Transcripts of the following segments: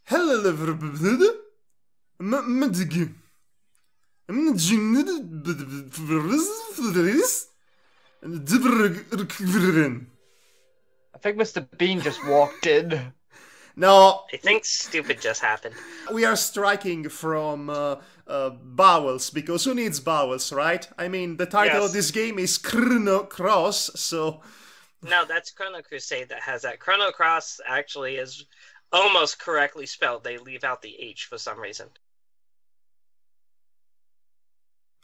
Hello, Madhog. I think Mr. Bean just walked in. No, I think stupid just happened. we are striking from vowels, because who needs vowels, right? I mean, the title of Yes. this game is Chrono Cross, so... No, that's Chrono Crusade that has that. Chrono Cross actually is almost correctly spelled. They leave out the H for some reason.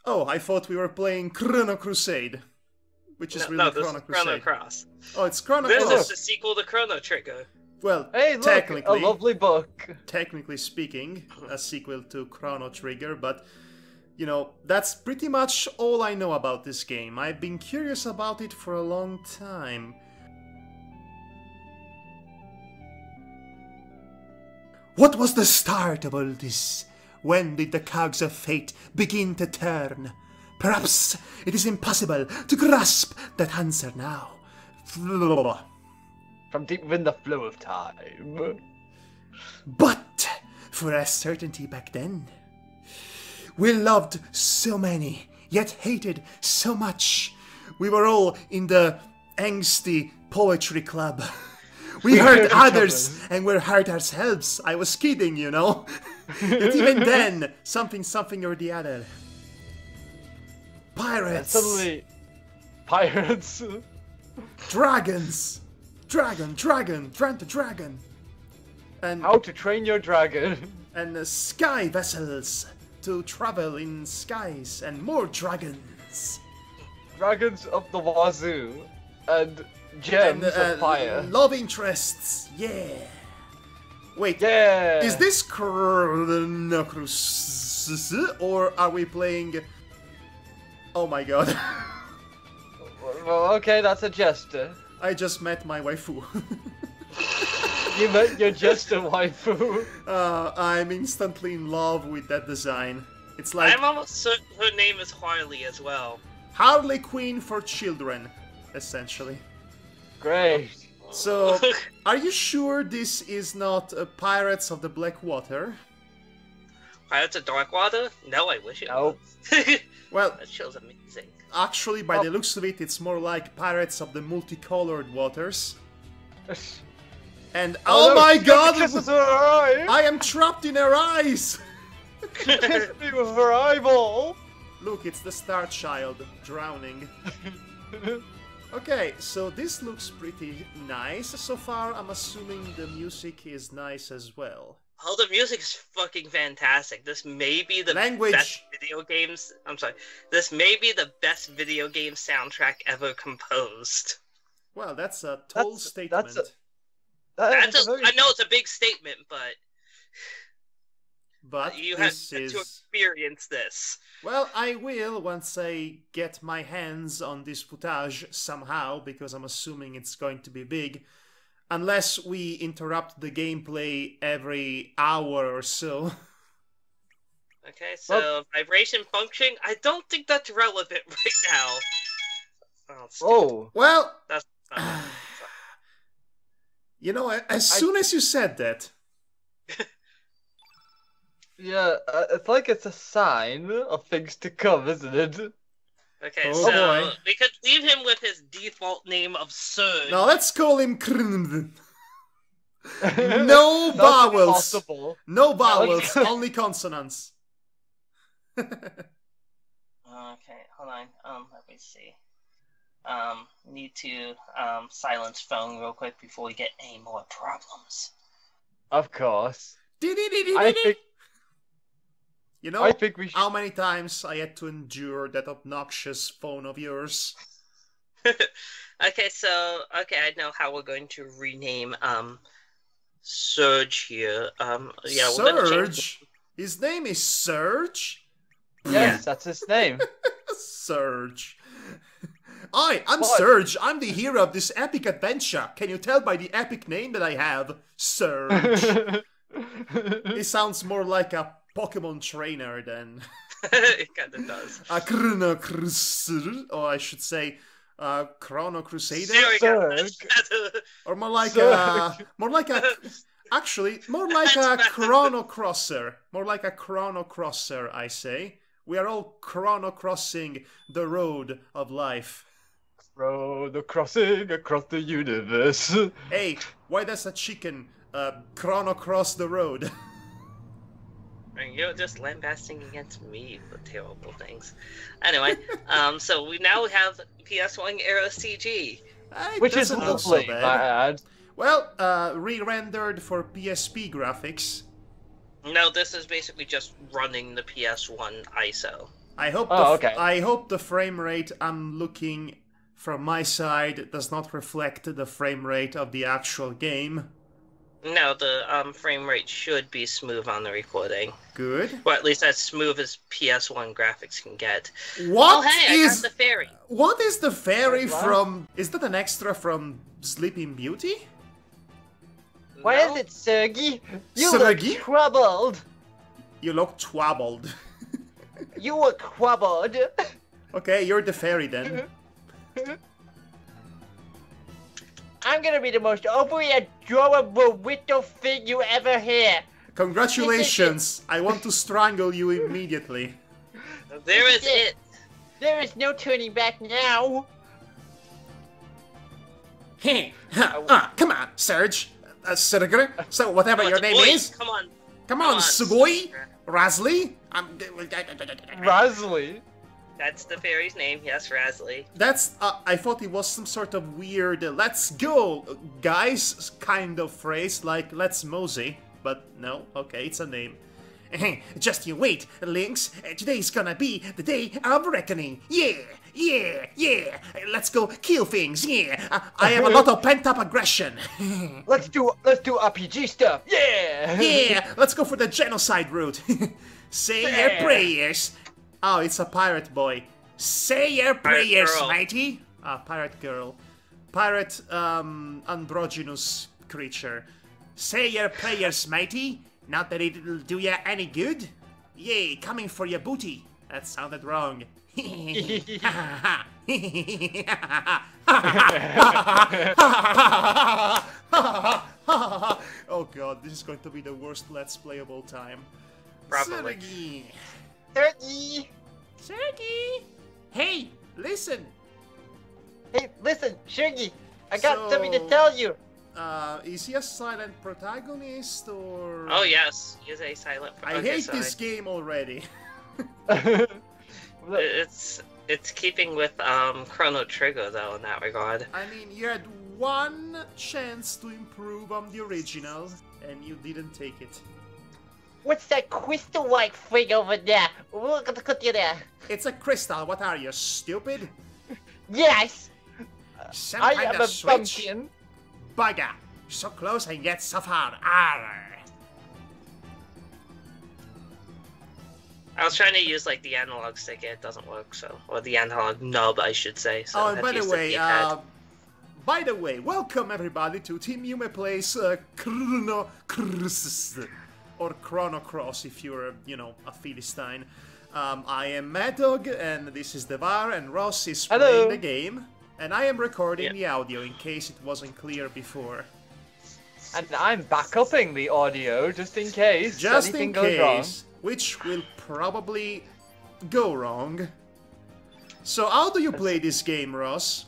Oh, I thought we were playing Chrono Crusade, which is really No, this Chrono is Chrono Crusade. Cross. Oh, it's Chrono This Cross. is the sequel to Chrono Trigger. Well, Hey, look, technically, a lovely book. technically speaking, a sequel to Chrono Trigger, but, you know, that's pretty much all I know about this game. I've been curious about it for a long time. What was the start of all this? When did the cogs of fate begin to turn? Perhaps it is impossible to grasp that answer now. From deep within the flow of time. But for a certainty back then, we loved so many, yet hated so much. We were all in the angsty poetry club. We hurt others and we hurt ourselves. I was kidding, you know. But even then, something or the other. And Pirates. suddenly, pirates. Dragons. Dragon. And How to train your dragon. and sky vessels to travel in skies, and more dragons. Dragons of the wazoo. And gems of fire. Love interests, yeah. Wait, Yeah. is this Chrono Cross, or are we playing... Oh my god. Well, okay, that's a gesture. I just met my waifu. You met your jester waifu. I'm instantly in love with that design. It's like I'm almost certain her name is Harley as well. Harley Quinn for children, essentially. Great. So, are you sure this is not Pirates of the Black Water? Pirates of Darkwater? No, I wish it Nope. was. Well, That show's amazing. actually, by the looks of it, it's more like Pirates of the Multicolored Waters. And oh no, my she god! kisses her eye. I am trapped in her eyes! Kiss me with her eyeball. Look, it's the Star Child drowning. Okay, so this looks pretty nice. So far, I'm assuming the music is nice as well. Oh, the music is fucking fantastic. This may be the Language. best video games. I'm sorry. This may be the best video game soundtrack ever composed. Well, that's a tall statement. That's a I know it's a big statement, but But you have this to is... experience this. Well, I will once I get my hands on this footage somehow, because I'm assuming it's going to be big. Unless we interrupt the gameplay every hour or so. Okay, so vibration function. I don't think that's relevant right now. Oh, stupid. Oh. Well, That's you know, as soon as you said that... Yeah, it's like it's a sign of things to come, isn't it? okay. Oh, So boy. we could leave him with his default name of Surge. Now let's call him Krn. No That's vowels. impossible. No vowels, only consonants. Okay, hold on. Let me see. Need to silence phone real quick before we get any more problems. Of course. I I think You know I think we should. how many times I had to endure that obnoxious phone of yours? Okay, so I know how we're going to rename Surge here. Yeah, we're gonna change. Surge? His name is Surge? Yes, that's his name. Surge. I'm What? Surge. I'm the hero of this epic adventure. Can you tell by the epic name that I have? Surge. He sounds more like a Pokemon trainer than It kind of does. a Chrono Crusader, or I should say, Chrono Crusader, There we go. Surge. or more like Surge. more like Actually, more like That's a better. Chrono Crosser. More like a Chrono Crosser, I say. We are all Chrono Crossing the road of life. Chrono crossing across the universe. Hey, why does a chicken Chrono Cross the road? And you're just lambasting against me for terrible things. Anyway, so we now have PS1 era CG. Which is Doesn't look so lovely, bad. might add. Well, re-rendered for PSP graphics. No, this is basically just running the PS1 ISO. I hope okay. I hope the frame rate I'm looking from my side does not reflect the frame rate of the actual game. No, the frame rate should be smooth on the recording. Good. Well, at least as smooth as PS1 graphics can get. What oh, hey, I got the fairy. What is the fairy What? from? Is that an extra from Sleeping Beauty? Why No? is it Sergi? You Sergi? look troubled. You look twabbled. You look troubled. Okay, you're the fairy then. I'm gonna be the most overly adorable little thing you ever hear. Congratulations! I want to strangle you immediately. There is it. There is no turning back now. Hey, come on, Serge. Serger, so whatever Oh, your it's a name boy. is. Come on, Come on, Sugoi, Rasley. Rasley. That's the fairy's name. Yes, Rasley. That's, I thought it was some sort of weird, let's go, guys, kind of phrase, like, let's mosey. But no, okay, it's a name. Just you wait, Lynx. Today's gonna be the day of reckoning. Yeah, yeah, yeah. Let's go kill things. Yeah, I have a lot of pent-up aggression. Let's do RPG stuff. Yeah. Yeah, let's go for the genocide route. Say your Yeah. prayers. Oh, it's a pirate boy. Say your prayers, girl. matey. Pirate girl. Pirate, androgynous creature. Say your prayers, matey. Not that it'll do ya any good. Yay, coming for your booty. That sounded wrong. Oh god, this is going to be the worst Let's Play of all time. Probably. Sergey. Sergi. Sergey! Hey, listen! Hey, listen, Sergi. I got So- something to tell you. Is he a silent protagonist or... Oh yes, he's a silent. I okay, hate sorry. this game already. It's keeping with Chrono Trigger though in that regard. I mean, you had one chance to improve on the original, and you didn't take it. What's that crystal-like thing over there? Look at you there. It's a crystal, what are you, stupid? Yes, Some I kind am a of switch? pumpkin. Bugger! So close and yet so far. Arr! I was trying to use like the analog stick, it doesn't work. So, or the analog nub, I should say. So Oh, I and have by to the use way, D-pad. welcome everybody to Team Yume Plays Chrono Cross, or Chrono Cross if you're, you know, a Philistine. I am Madhog, and this is Devar, and Ross is Hello. playing the game, and I am recording Yeah. the audio in case it wasn't clear before. And I'm backupping the audio just in case Just anything in goes wrong. case, which will probably go wrong. So how do you play this game, Ross?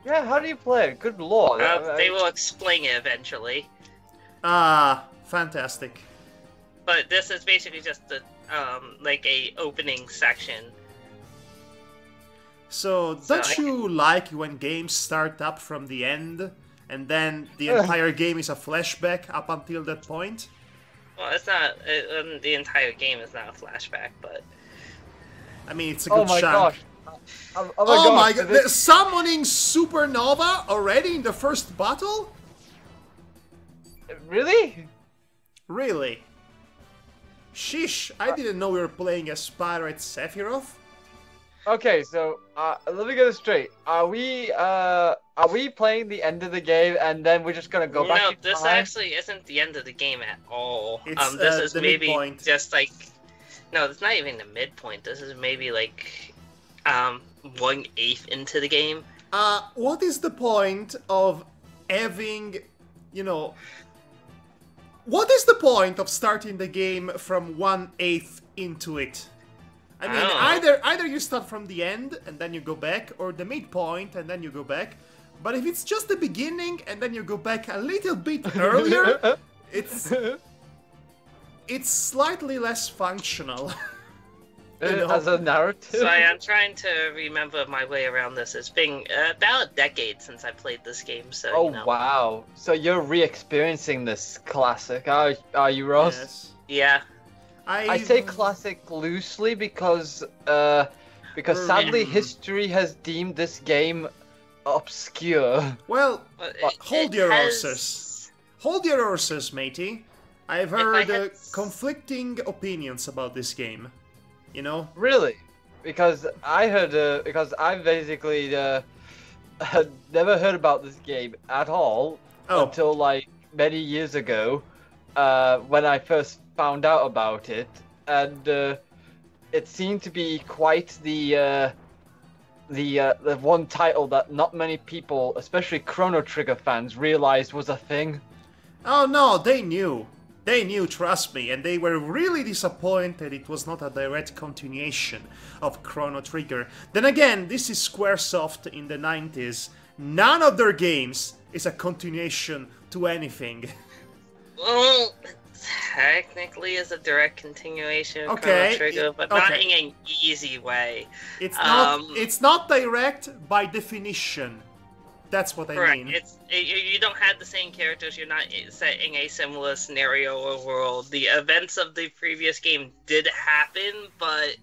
Yeah, how do you play it? Good lord. They will explain it eventually. Ah, fantastic. But this is basically just the like a opening section. So, don't you like when games start up from the end, and then the entire game is a flashback up until that point? Well, it's not. The entire game is not a flashback, but I mean, it's a good Oh my chunk. gosh. Oh my so god, this- they're summoning Supernova already in the first battle? Really? Really? Sheesh, I didn't know we were playing as Pirate Sephiroth. Okay, so let me get this straight. Are we playing the end of the game and then we're just gonna go back no, in this time? actually isn't the end of the game at all. It's, This is the maybe midpoint. just like no, it's not even the midpoint. This is maybe like 1/8 into the game. What is the point of having, you know, what is the point of starting the game from 1/8 into it? I mean, either you start from the end and then you go back, or the midpoint and then you go back. But if it's just the beginning and then you go back a little bit earlier, it's slightly less functional. As a narrative. So I'm trying to remember my way around this. It's been about a decade since I played this game, so Oh you know. wow! So you're re-experiencing this classic, are you, Ross? Yes. Yeah. I say classic loosely because sadly history has deemed this game obscure. Well, hold your has- horses. Hold your horses, matey. I've heard conflicting opinions about this game. You know? Really? Because I heard because I basically had never heard about this game at all until like many years ago, when I first found out about it, and it seemed to be quite the one title that not many people, especially Chrono Trigger fans, realized was a thing. Oh no, they knew. They knew, trust me, and they were really disappointed it was not a direct continuation of Chrono Trigger. Then again, this is Squaresoft in the 90s. None of their games is a continuation to anything. Well, technically is a direct continuation of Chrono Trigger, but not in an easy way. It's not direct by definition. That's what I mean. You don't have the same characters, you're not set in a similar scenario or world. The events of the previous game did happen, but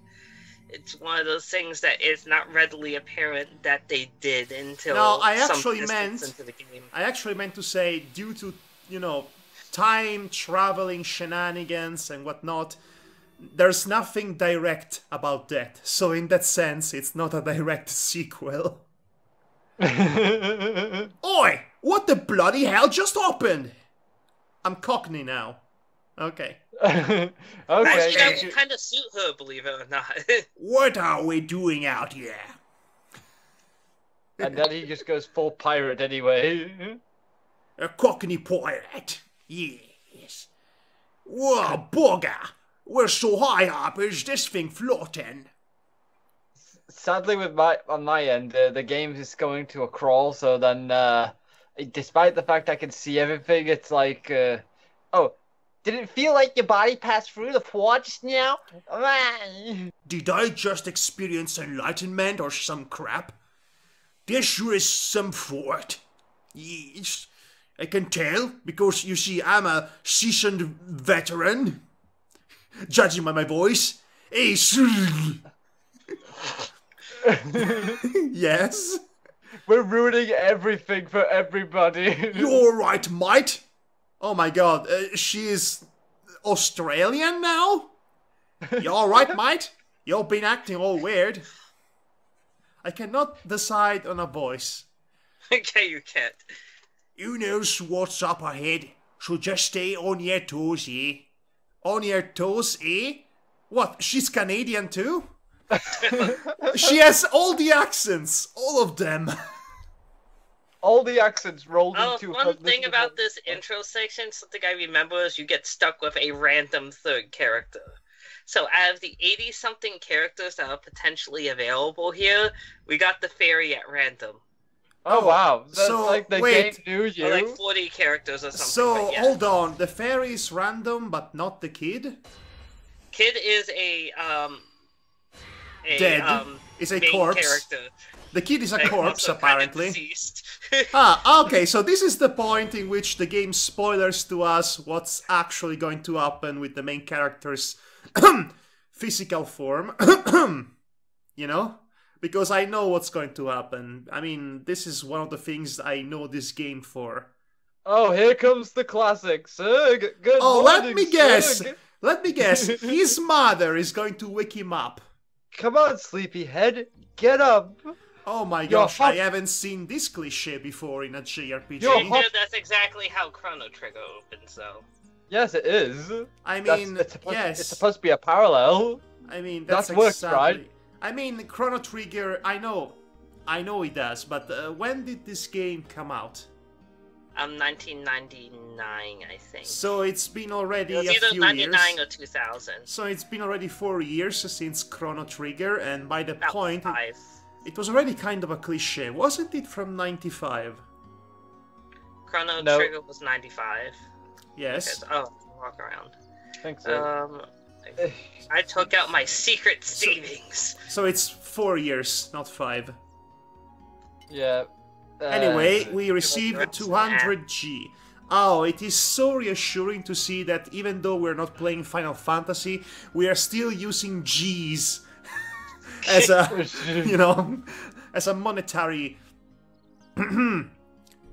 it's one of those things that is not readily apparent that they did until some distance into the game. I actually meant to say, due to, you know, time traveling shenanigans and whatnot, there's nothing direct about that. So in that sense, it's not a direct sequel. Oi! What the bloody hell just happened? I'm Cockney now. Okay. Okay. Actually, that would kind of suit her, believe it or not. What are we doing out here? And then he just goes full pirate anyway. A Cockney pirate. Yes. Whoa, bugger! We're so high up, is this thing floating? Sadly, on my end, the game is going to a crawl. So then, despite the fact I can see everything, it's like, oh, did it feel like your body passed through the floor just now? Did I just experience enlightenment or some crap? This sure is some fort. Yes, I can tell because you see, I'm a seasoned veteran. Judging by my voice, yes? We're ruining everything for everybody. You're right, mate. Oh my god, she is Australian now? You alright, mate? You've been acting all weird. I cannot decide on a voice. Okay, you can't. You knows what's up ahead, so just stay on your toes, eh? On your toes, eh? What, she's Canadian too? She has all the accents, all of them. All the accents rolled into one thing about this intro section, something I remember is you get stuck with a random third character. So out of the 80-something characters that are potentially available here, we got the fairy at random. Oh wow, that's so, like the wait, game knew you. Or like 40 characters or something. So, yeah. hold on, the fairy is random, but not the kid? Kid is a dead. Is a corpse. Character. The kid is a corpse, apparently. Kind of deceased. Okay, so this is the point in which the game spoilers to us what's actually going to happen with the main character's physical form. You know? Because I know what's going to happen. I mean, this is one of the things I know this game for. Oh, here comes the classic. Good morning, let me guess. Sir. Let me guess. His mother is going to wake him up. Come on, sleepyhead. Get up. Oh my gosh, I haven't seen this cliche before in a JRPG. That's exactly how Chrono Trigger opens, though. Yes, it is. I mean, it's supposed to be a parallel. I mean, that's works, exactly... right? I mean, Chrono Trigger, I know it does, but when did this game come out? 1999, I think. So it's been already It was a either few 99 years. or 2000. So it's been already 4 years since Chrono Trigger, and by the About point, 5. it was already kind of a cliche, wasn't it? From '95. Chrono No. Trigger was 95. Yes. Okay, oh, walk around. I think so. I took out my secret savings. So it's 4 years, not 5. Yeah. Anyway, we received that's 200G. Oh, it is so reassuring to see that even though we're not playing Final Fantasy, we are still using G's as a, you know, as a monetary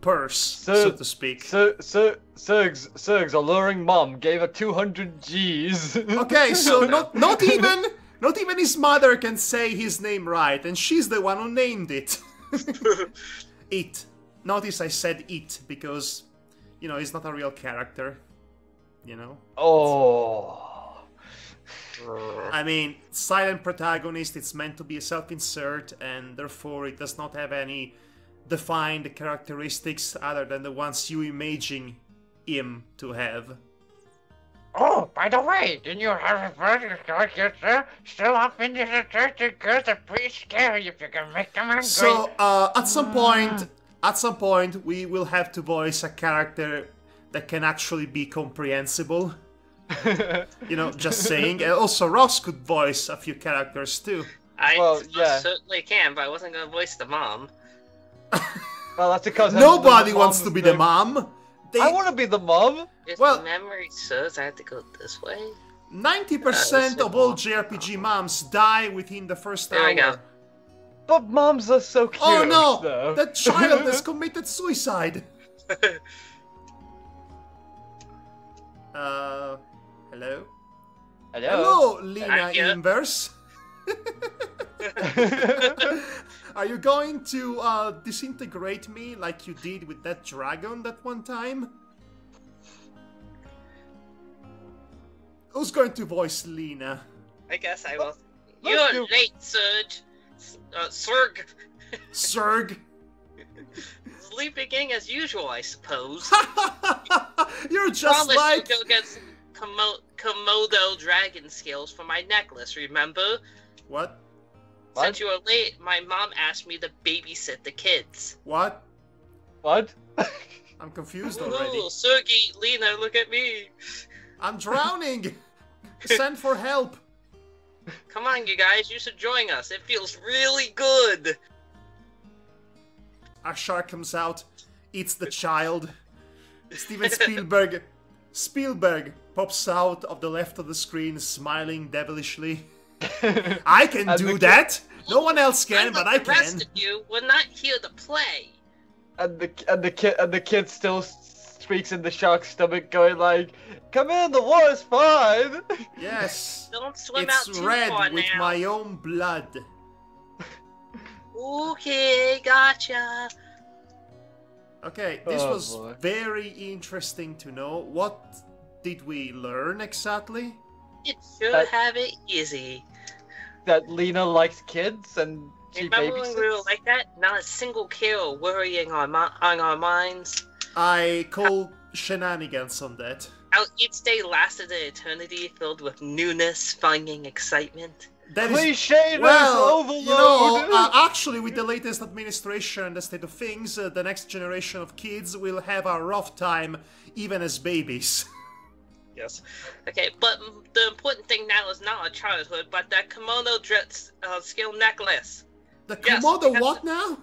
purse, so to speak. Serg's alluring mom gave her 200 G's. Okay, so not even his mother can say his name right, and she's the one who named it. It. Notice I said it because, you know, he's not a real character. You know? Oh. I mean, silent protagonist, it's meant to be a self-insert, and therefore it does not have any defined characteristics other than the ones you imagine him to have. Oh, by the way, didn't you have a birthday yet, sir? Still up in the church, the girls are pretty scary if you can make them angry. So, at some point, we will have to voice a character that can actually be comprehensible. You know, just saying. And also, Ross could voice a few characters too. I certainly can, but I wasn't going to voice the mom. Well, that's because Nobody wants to be the mom. I want to be the mom. If Well- memory serves, I have to go this way. 90% of all JRPG moms die within the first There hour. we go. But moms are so cute. Oh no! though. That child has committed suicide! Hello? Hello. Hello, Lina Yeah. Inverse. Are you going to disintegrate me like you did with that dragon that one time? Who's going to voice Lina? I guess I will. Let's You're do- late, Serge. Serg. Serg? Sleeping as usual, I suppose. You're just Promise like... to go get some Komodo dragon scales for my necklace, remember? What? Since you were late, my mom asked me to babysit the kids. What? What? I'm confused already. Ooh, Sergey, Lena, look at me. I'm drowning! Send for help! Come on, you guys, you should join us. It feels really good. A shark comes out, eats the child. Steven Spielberg pops out of the left of the screen, smiling devilishly. I can And do the that! No one else can, Unlike but I the rest can. of you, we're not here to play. And the kid still speaks in the shark's stomach, going like, "Come in, the war is fine." Yes. Don't swim It's out too red far with now. my own blood. Okay, gotcha. Okay, this Oh, was boy. very interesting to know. What did we learn exactly? It should That- have it easy. That Lena likes kids and she Remember when we were babysits. like that? Not a single care or worrying on our minds. I call shenanigans on that. How each day lasted an eternity filled with newness, finding excitement. That is Cliche well, overload. you know, actually, with the latest administration and the state of things, the next generation of kids will have a rough time, even as babies. Yes. Okay, but the important thing now is not our childhood, but that kimono skill necklace. The Yes, Komodo we have what to- now?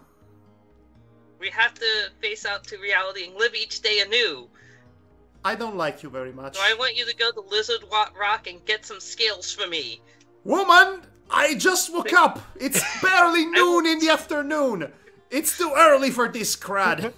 We have to face out to reality and live each day anew. I don't like you very much. So I want you to go to Lizard Rock and get some scales for me. Woman, I just woke up. It's barely noon in the afternoon. It's too early for this crud.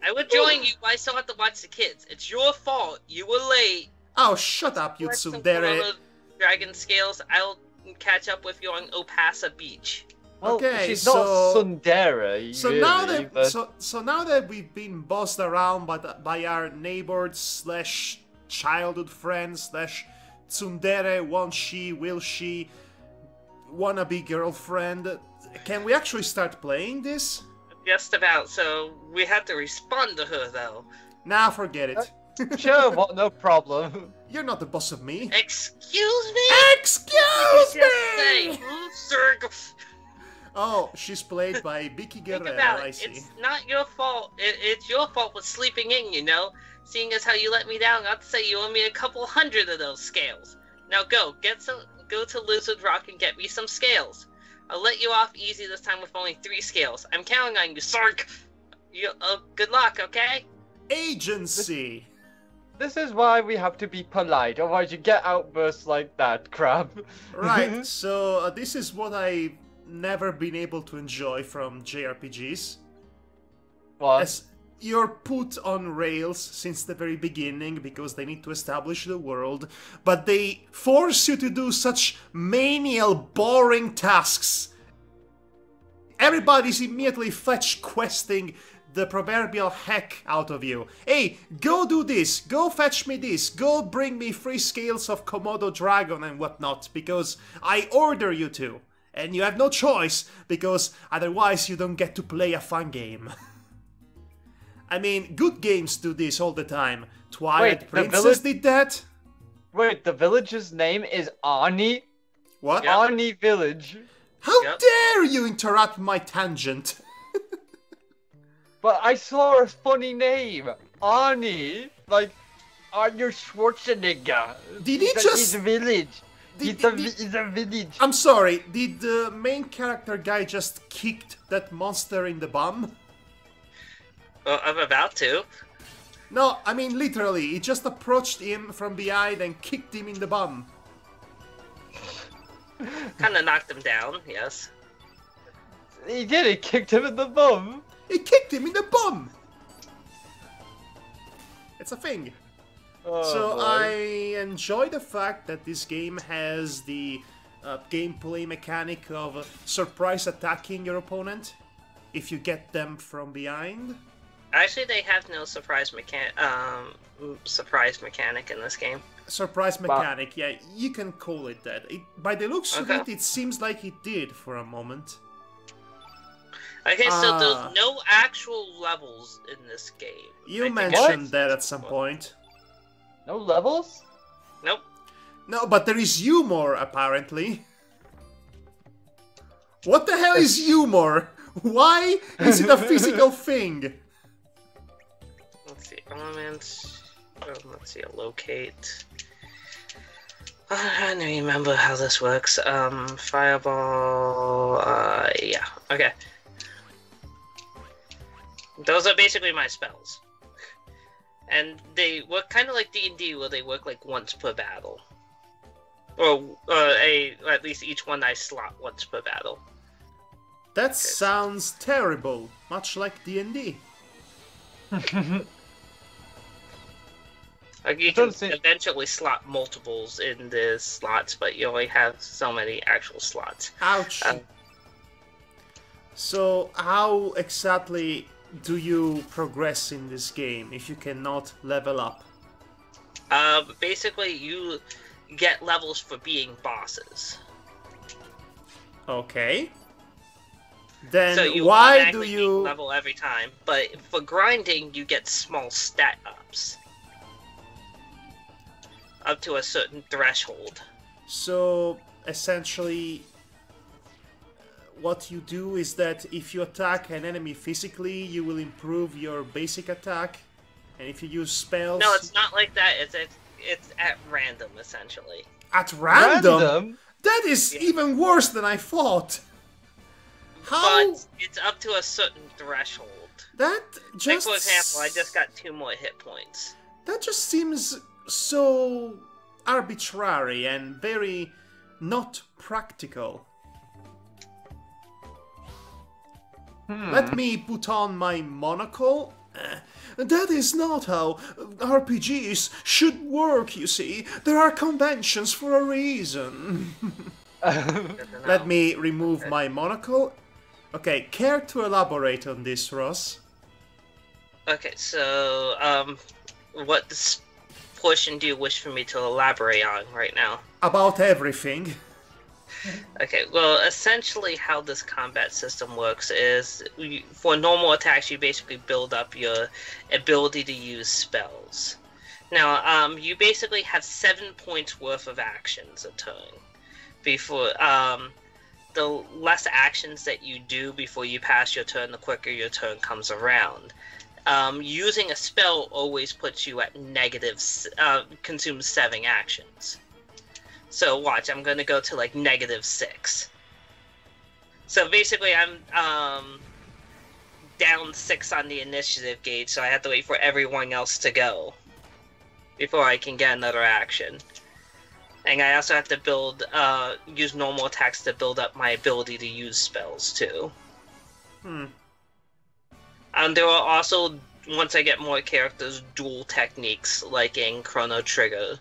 I would join you, but I still have to watch the kids. It's your fault. You were late. Oh, shut up, you Collect some tsundere. Komodo dragon scales. I'll catch up with you on Opasa Beach. Well, Okay, she's so- not Sundara. So really, now that but... so now that we've been bossed around by our neighbors slash childhood friends slash tsundere, wants she, will she, wannabe girlfriend, can we actually start playing this? Just about. So we have to respond to her, though. Nah, forget it. Sure, well, no problem. You're not the boss of me. Excuse me? Excuse me! Say, sir. Oh, she's played by Vicky Think Guerrero, about I it. see. It's not your fault. It's your fault for sleeping in, you know? Seeing as how you let me down, not to say you owe me a couple hundred of those scales. Now go to Lizard Rock and get me some scales. I'll let you off easy this time with only 3 scales. I'm counting on you, Sark. Good luck, okay? Agency! This is why we have to be polite, otherwise you get outbursts like that, crap. Right, so this is what I've never been able to enjoy from JRPGs. What? As you're put on rails since the very beginning because they need to establish the world, but they force you to do such menial, boring tasks. Everybody's immediately fetch questing the proverbial heck out of you. Hey, go do this, go fetch me this, go bring me 3 scales of Komodo Dragon and whatnot, because I order you to. And you have no choice, because otherwise you don't get to play a fun game. I mean, good games do this all the time. Twilight Princess did that. Wait, the village's name is Ani? What? Yep. Ani Village. How Yep. dare you interrupt my tangent? But I saw a funny name. Ani. Like, Arnold Schwarzenegger. Did he He's just... a village. Did- He's a village. I'm sorry, did the main character guy just kicked that monster in the bum? Well, I'm about to. No, I mean literally, he just approached him from behind and kicked him in the bum. Kind of knocked him down, yes. He did, he kicked him in the bum. He kicked him in the bum! It's a thing. Oh, So boy. I enjoy the fact that this game has the gameplay mechanic of surprise attacking your opponent if you get them from behind. Actually, they have no surprise mechanic in this game. Surprise mechanic, yeah, you can call it that. By the looks of Okay. it seems like it did for a moment. Okay, so there's no actual levels in this game. You I think mentioned What? that at some point. No levels? Nope. No, but there is humor, apparently. What the hell is humor? Why is it a physical thing? Let's see, elements. Let's see, locate. I don't remember how this works. Fireball. Yeah. Okay. Those are basically my spells, and they work kind of like D&D, where they work like once per battle, or at least each one I slot once per battle. That sounds terrible, much like D&D. Like you can eventually slot multiples in the slots, but you only have so many actual slots. Ouch. So, how exactly do you progress in this game if you cannot level up? Basically, you get levels for being bosses. Okay. Then So you why do automatically you... level every time? But for grinding, you get small stat ups. Up to a certain threshold. So, essentially, what you do is that if you attack an enemy physically, you will improve your basic attack, and if you use spells... No, it's not like that. It's at random, essentially. At random? Random? That is Yeah. even worse than I thought! How... But it's up to a certain threshold. That Like, just... for example, I just got 2 more hit points. That just seems so arbitrary and very not practical. Let me put on my monocle. That is not how RPGs should work, you see. There are conventions for a reason. Let me remove my monocle. Okay, care to elaborate on this, Ross? Okay, so, what portion do you wish for me to elaborate on right now? About everything. Okay, well, essentially how this combat system works is, for normal attacks, you basically build up your ability to use spells. Now, you basically have 7 points worth of actions a turn. Before, the less actions that you do before you pass your turn, the quicker your turn comes around. Using a spell always puts you at consumes 7 actions. So watch, I'm gonna go to like -6. So basically I'm down 6 on the initiative gauge, so I have to wait for everyone else to go before I can get another action. And I also have to use normal attacks to build up my ability to use spells too. There are also, once I get more characters, dual techniques, like in Chrono Trigger.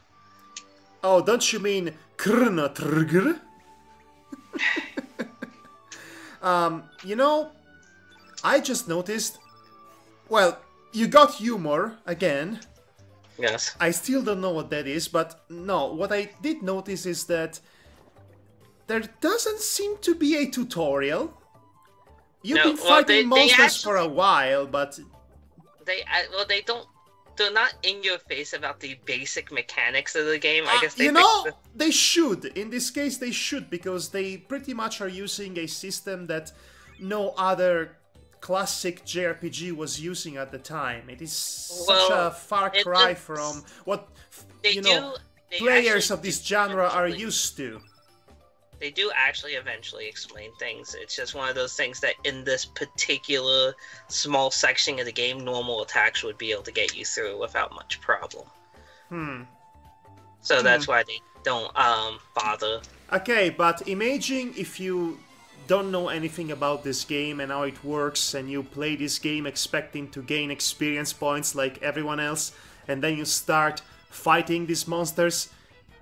Oh, don't you mean Chrono Trigger? You know, I just noticed... Well, you got humor again. Yes. I still don't know what that is, but no, what I did notice is that there doesn't seem to be a tutorial. You've been fighting monsters for a while, but... They don't... They're not in your face about the basic mechanics of the game. I guess they should. In this case, they should, because they pretty much are using a system that no other classic JRPG was using at the time. It is such a far cry from what players of this genre are used to. They do actually eventually explain things. It's just one of those things that in this particular small section of the game, normal attacks would be able to get you through without much problem. So that's why they don't bother. Okay, but imagine if you don't know anything about this game and how it works, and you play this game expecting to gain experience points like everyone else, and then you start fighting these monsters,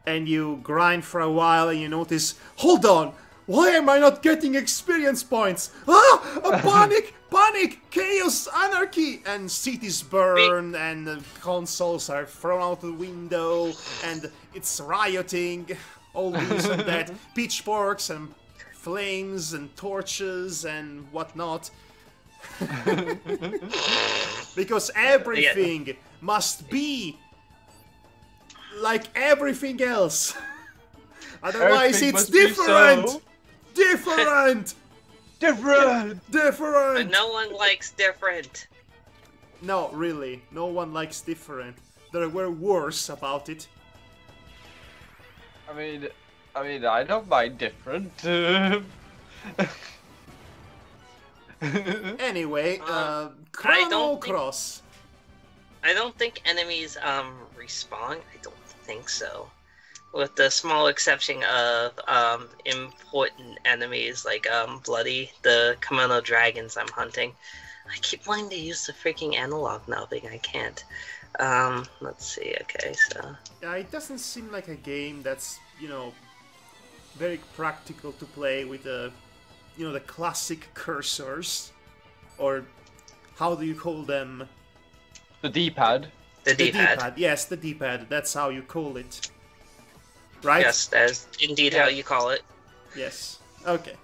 and you grind for a while, and you notice, hold on, why am I not getting experience points? Ah! A panic! Panic! Chaos! Anarchy! And cities burn, and consoles are thrown out the window, and it's rioting, all this and that, pitchforks and flames and torches and whatnot. Because everything must be like everything else. Otherwise it's different! Different! Different! Different! But no one likes different. No, really. No one likes different. There were worse about it. I mean, I don't mind different. Anyway, Chrono Cross. I don't think enemies respawn. I don't think so. With the small exception of important enemies like Bloody, the Komodo dragons I'm hunting. I keep wanting to use the freaking analog nubbing. I can't. Let's see. Okay, so yeah, it doesn't seem like a game that's, you know, very practical to play with the, you know, the classic cursors, or how do you call them? The D-pad. The D-pad. Yes, the D-pad. That's how you call it. Right? Yes, that's indeed how you call it. Yes. Okay.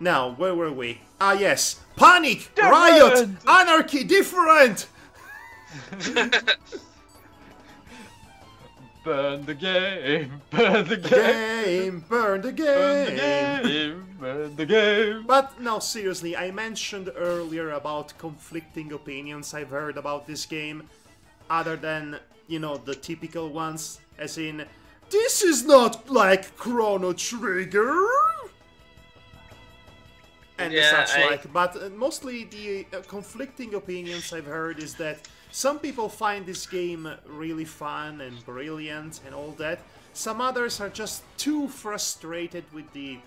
Now, where were we? Ah, yes. Panic! Riot! Anarchy! Different! Burn the game! Burn the game! Burn the game! Burn the game! Burn the game! But no, seriously, I mentioned earlier about conflicting opinions I've heard about this game, other than, you know, the typical ones, as in, this is not like Chrono Trigger! And such like. But mostly the conflicting opinions I've heard is that some people find this game really fun and brilliant and all that. Some others are just too frustrated with the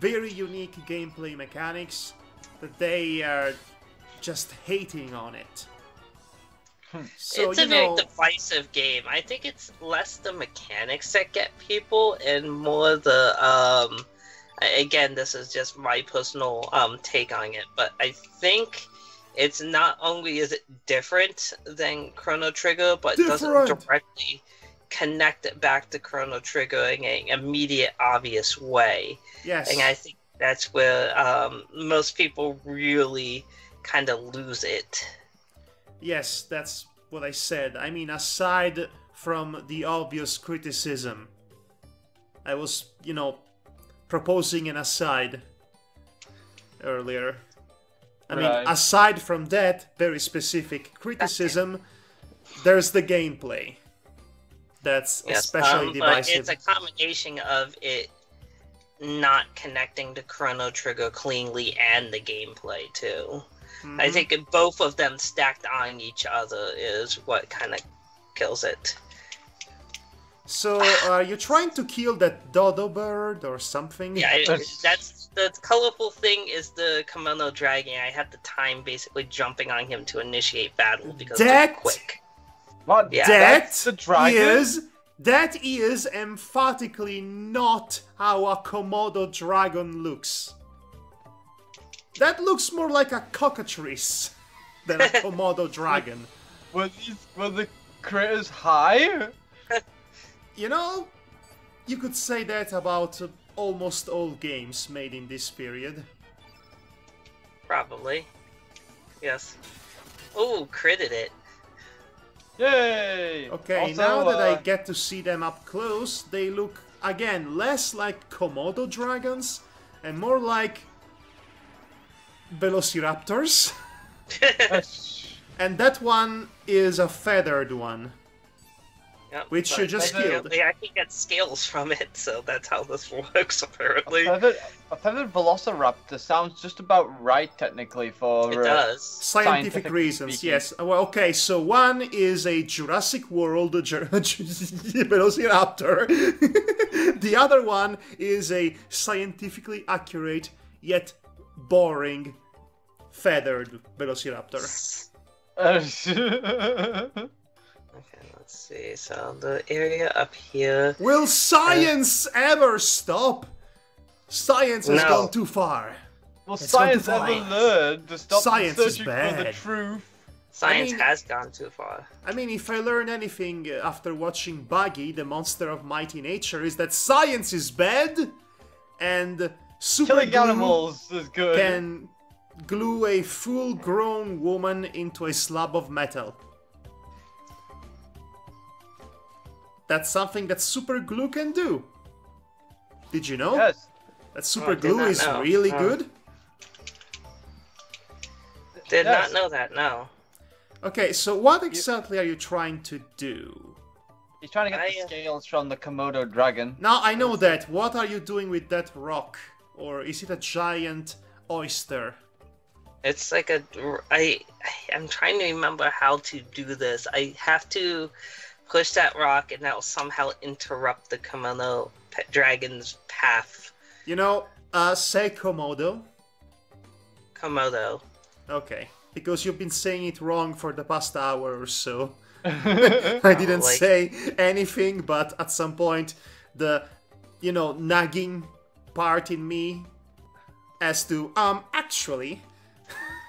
very unique gameplay mechanics that they are just hating on it. So, it's a very divisive game. I think it's less the mechanics that get people and more the again, this is just my personal take on it, but I think it's not only is it different than Chrono Trigger, but it doesn't directly connect it back to Chrono Trigger in an immediate, obvious way. Yes. And I think that's where most people really kind of lose it. Yes, that's what I said. I mean, aside from the obvious criticism, I was, proposing an aside earlier. I mean, aside from that very specific criticism, there's the gameplay. That's especially divisive. But it's a combination of it not connecting to Chrono Trigger cleanly and the gameplay too. Mm-hmm. I think both of them stacked on each other is what kind of kills it. So, are you trying to kill that dodo bird or something? Yeah, that's the colorful thing is the kimono dragon. I have the time basically jumping on him to initiate battle because it's quick. What? Yeah. That's the dragon? That is emphatically not how a Komodo dragon looks. That looks more like a cockatrice than a Komodo dragon. Were the critters high? You could say that about almost all games made in this period. Probably. Yes. Oh, critted it. Yay! Okay, also, now that I get to see them up close, they look, again, less like Komodo dragons and more like velociraptors. And that one is a feathered one. Yep, which you just killed. I can get scales from it, so that's how this works, apparently. A feathered velociraptor sounds just about right, technically, for it does. Scientific reasons, speaking. Yes. Well, okay, so one is a Jurassic World velociraptor. The other one is a scientifically accurate, yet boring, feathered velociraptor. Okay, let's see. So the area up here. Will science ever stop? Science has gone too far. Will science ever learn to stop searching for the truth? Science has gone too far. I mean, if I learn anything after watching Buggy, the monster of mighty nature, is that science is bad, and killing animals is good. Can glue a full-grown woman into a slab of metal. That's something that super glue can do. Did you know? Yes. That super glue is really good? Did not know that, no. Okay, so what exactly are you trying to do? He's trying to get the scales from the Komodo dragon. Now, I know that. What are you doing with that rock? Or is it a giant oyster? It's like I'm trying to remember how to do this. I have to push that rock and that will somehow interrupt the Komodo dragon's path. Say Komodo. Komodo. Okay, because you've been saying it wrong for the past hour or so. I didn't say anything, but at some point, the, nagging part in me as to, actually...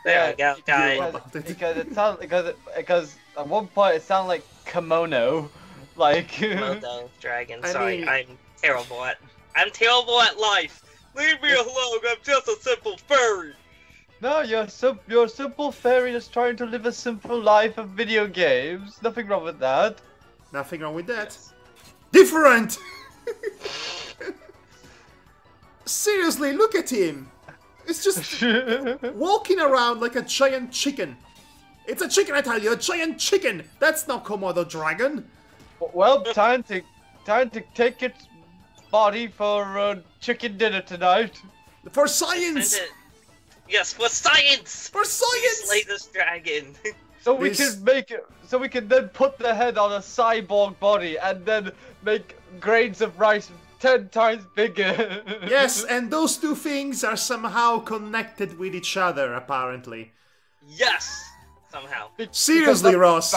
There we go, guys. Because at one point it sounded like kimono, like... Komodo dragon, sorry, I'm terrible at life! Leave me alone, I'm just a simple furry! No, you're a simple fairy just trying to live a simple life of video games. Nothing wrong with that. Nothing wrong with that. Yes. Different! Seriously, look at him! It's just walking around like a giant chicken. It's a chicken, I tell you, a giant chicken! That's not Komodo dragon! Well, time to take its body for chicken dinner tonight. For science! Yes, for science! For science! Slay this dragon. So we can make it. So we can then put the head on a cyborg body and then make grains of rice 10 times bigger. Yes, and those two things are somehow connected with each other, apparently. Yes, somehow. Seriously, Ross,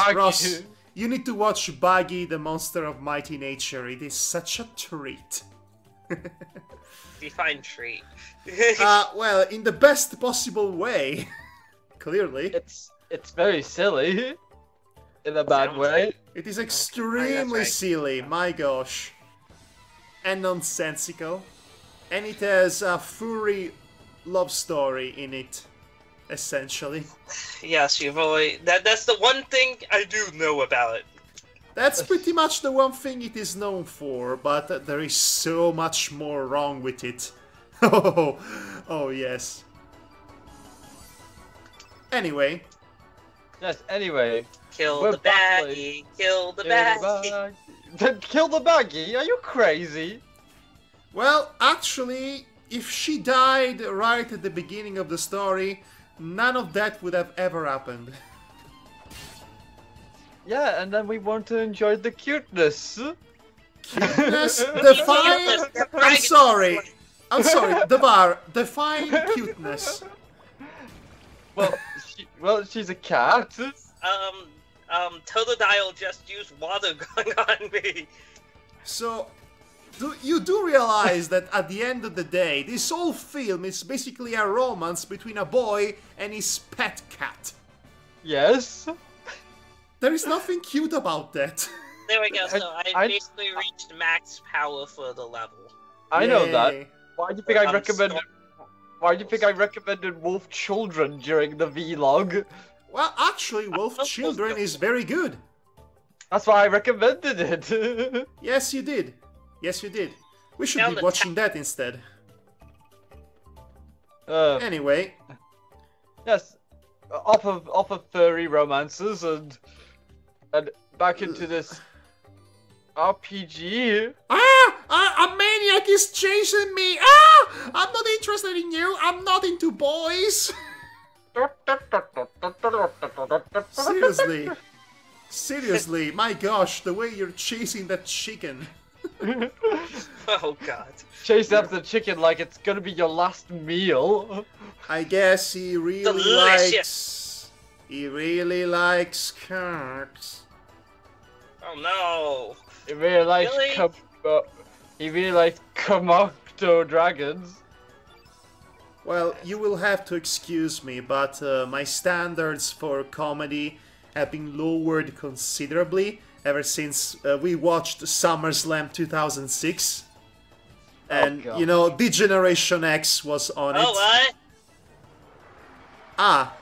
you need to watch Buggy, the Monster of Mighty Nature. It is such a treat. Define treat. Well, in the best possible way. Clearly. It's very silly. in a bad way. It is extremely right. silly, my gosh. And nonsensical. And it has a furry love story in it, essentially. Yes, you've always... That's the one thing I do know about it. That's pretty much the one thing it is known for, but there is so much more wrong with it. Oh yes. Anyway. Yes, anyway. Kill We're the back, baggie, kill the baggie. Kill the baggie? Are you crazy? Well, actually, if she died right at the beginning of the story, none of that would have ever happened. Yeah, and then we want to enjoy the cuteness. Cuteness? Define... I'm sorry, Devar, define cuteness. Well, she's a cat. Totodile just used water gun on me. So, you do realize that at the end of the day, this whole film is basically a romance between a boy and his pet cat. Yes. There is nothing cute about that. There we go, so I basically reached max power for the level. I know that. Yay. Why do you think I recommended? Why do you think I recommended Wolf Children during the vlog? Well, actually, Wolf Children is very good. That's why I recommended it. Yes, you did. Yes, you did. We should be watching that instead. Anyway. Yes, off of furry romances and back into this RPG. A maniac is chasing me! Ah! I'm not interested in you! I'm not into boys! Seriously, my gosh, the way you're chasing that chicken. Oh god. Chase after the chicken like it's gonna be your last meal. I guess he really Delicious. likes cats. Oh no. He really likes Really? Komodo dragons. Well, you will have to excuse me, but my standards for comedy have been lowered considerably ever since we watched SummerSlam 2006. And, you know, D-Generation X was on it. Oh, what? Ah.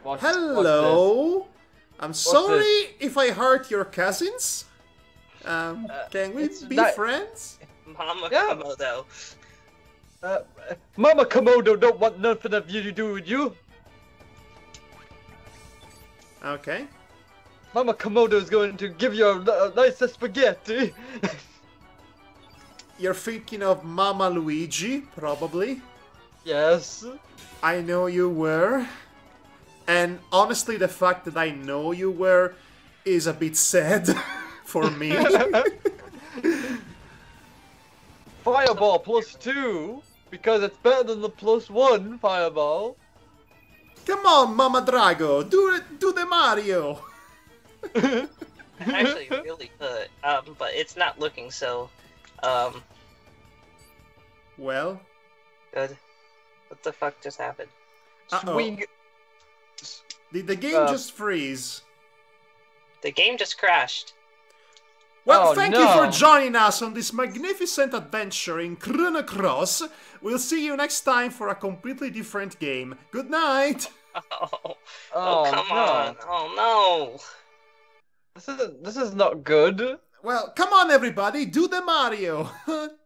Hello. I'm sorry if I hurt your cousins. Can we be friends? Mama Komodo. Mama Komodo don't want nothing of you to do with you. Okay. Mama Komodo is going to give you a nice spaghetti. You're thinking of Mama Luigi, probably. Yes. I know you were. And honestly, the fact that I know you were is a bit sad for me. Fireball +2, because it's better than the +1 fireball. Come on, Mama Drago, do the Mario. Actually, really good. But it's not looking so, Well? good. What the fuck just happened? Swing. Did the game just freeze? The game just crashed. Well, thank you for joining us on this magnificent adventure in Chrono Cross. We'll see you next time for a completely different game. Good night! Oh, come on. Oh, no. This is not good. Well, come on, everybody, do the Mario!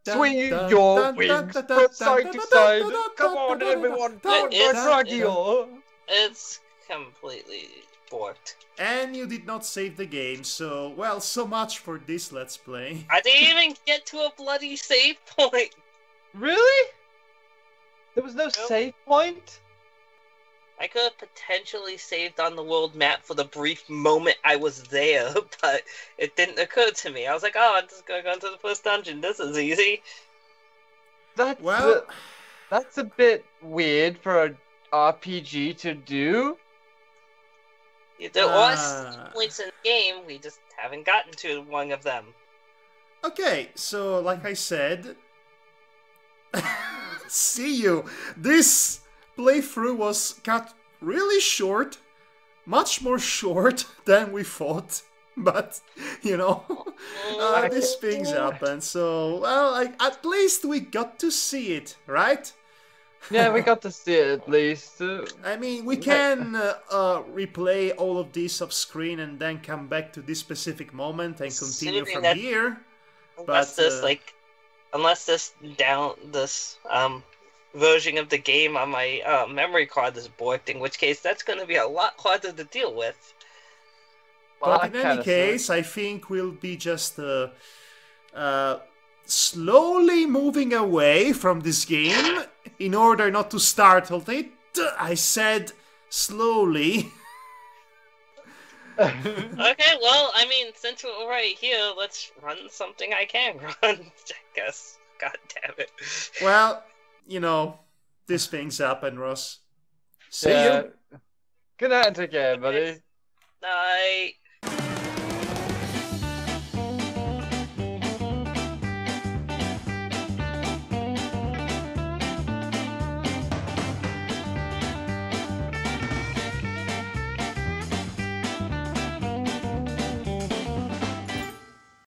Swing your wings from side to side. Come on, everyone, drag you. It's completely borked. And you did not save the game, so, well, so much for this Let's Play. I didn't even get to a bloody save point. Really? There was no save point? I could have potentially saved on the world map for the brief moment I was there, but it didn't occur to me. I was like, oh, I'm just gonna go into the first dungeon. This is easy. That's a bit weird for an RPG to do. There was points in the game, we just haven't gotten to one of them. Okay, so, like I said... see you! This playthrough was cut really short, much more short than we thought. But, you know, these things happen. So, well, at least we got to see it, right? Yeah, we got to see it at least. I mean, we can replay all of this off screen and then come back to this specific moment and continue from here. Unless this version of the game on my memory card is borked, in which case that's going to be a lot harder to deal with. But in any case, I think we'll be just slowly moving away from this game in order not to startle it. I said slowly. Okay, well, I mean, since we're right here, let's run something I can run, I guess. God damn it. Well, you know, these things happen, Ross. See you. Good night again, buddy. Night.